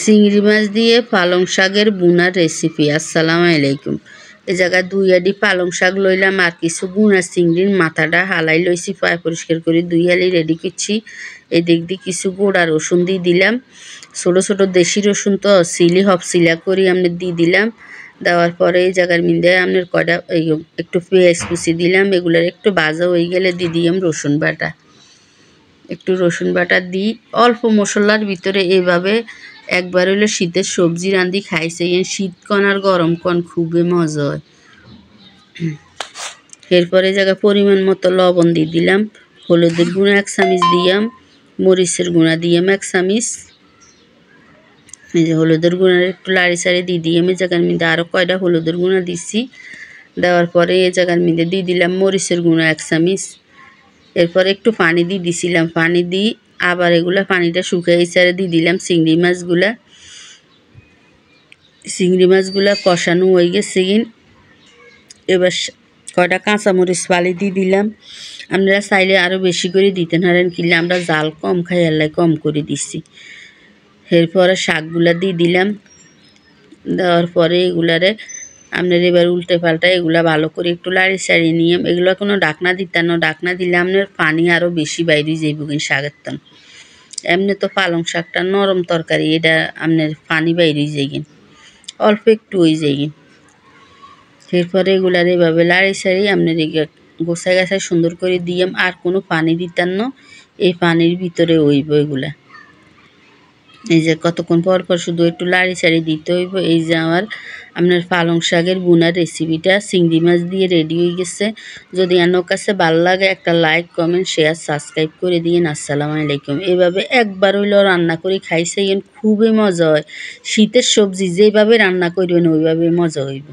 চিংড়ি মাছ দিয়ে পালং শাকের বুনার রেসিপি। আসসালামু আলাইকুম। এই জায়গায় 2 আটি পালং শাক লইলাম আর কিছু বুনা চিংড়ির মাথাটা হালাই লইছি, পায় পরিষ্কার করে 2 আলি রেডি করছি। এই দিক দিয়ে কিছু গোড়া রসুন দিয়ে দিলাম, ছোটো ছোটো দেশি রসুন তো সিলি হপ সিলা করে আমি দিয়ে দিলাম। দেওয়ার পরে এই জায়গার মিন্দে আপনার কয়টা একটু পেঁয়াজ কুচি দিলাম, এগুলার একটু ভাজা হয়ে গেলে দিয়ে দিলাম রসুন বাটা। একটু রসুন বাটা দিই অল্প মশলার ভিতরে। এইভাবে একবার হইলো শীতের সবজি রাঁধি খাইছে, শীত কন আর গরম কন খুবই মজা হয়। এরপরে জায়গায় পরিমাণ মতো লবণ দিয়ে দিলাম, হলুদের গুঁড়া 1 চামচ দিলাম, মরিচের গুঁড়া দিলাম 1 চামচ। এই যে হলুদের গুঁড়া একটু লাড়ি সাড়ি দিয়ে দিই। আমি জায়গার মধ্যে আরও কয়টা হলুদের গুঁড়া দিচ্ছি। দেওয়ার পরে এই জায়গার মধ্যে দিয়ে দিলাম মরিচের গুঁড়া 1 চামচ। এরপরে একটু পানি দিয়ে দিছিলাম, পানি দিই আবার এগুলা পানিটা শুকিয়ে সারে দিয়ে দিলাম চিংড়ি মাছগুলা। চিংড়ি মাছগুলা কষানো হয়ে গেছে। এবার কয়টা কাঁচামরিচ ফালি দিয়ে দিলাম। আপনারা চাইলে আরও বেশি করে দিতে পারেন, কিনলে আমরা জাল কম খাই আল্লাহ কম করে দিচ্ছি। এরপরে শাকগুলা দিয়ে দিলাম। দেওয়ার পরে এগুলারে আপনার এবার উল্টে পাল্টা এগুলা ভালো করে একটু লাড়ি চাড়িয়ে নিয়ে, এগুলো কোনো ডাকনা দিতেন না, ডাকনা দিলে আপনার পানি আরও বেশি বাইরে যাইব কিন্তু শাকের তন। এমনি তো পালং শাকটা নরম তরকারি, এটা আপনার পানি বাইরে যাই কিন, অল্প একটু হয়ে যাই কিন। এরপরে এগুলার এভাবে লাড়ি ছাড়ি আপনার গোছায় গাছায় সুন্দর করে দিয়াম। আর কোনো পানি দিতেন না, এই পানির ভিতরে হইব এগুলা। এই যে কতক্ষণ পর পর শুধু একটু লাড়ি ছাড়ি দিতে হইব। এই যে আমার আপনার পালং শাকের বুনার রেসিপিটা চিংড়ি মাছ দিয়ে রেডি হয়ে গেছে। যদি আপনার কাছে ভালো লাগে একটা লাইক কমেন্ট শেয়ার সাবস্ক্রাইব করে দিন। আসসালামু আলাইকুম। এভাবে একবার হইলেও রান্না করে খাইছেন, খুবই মজা হয়। শীতের সবজি যেভাবে রান্না করবেন ওইভাবে মজা হইব।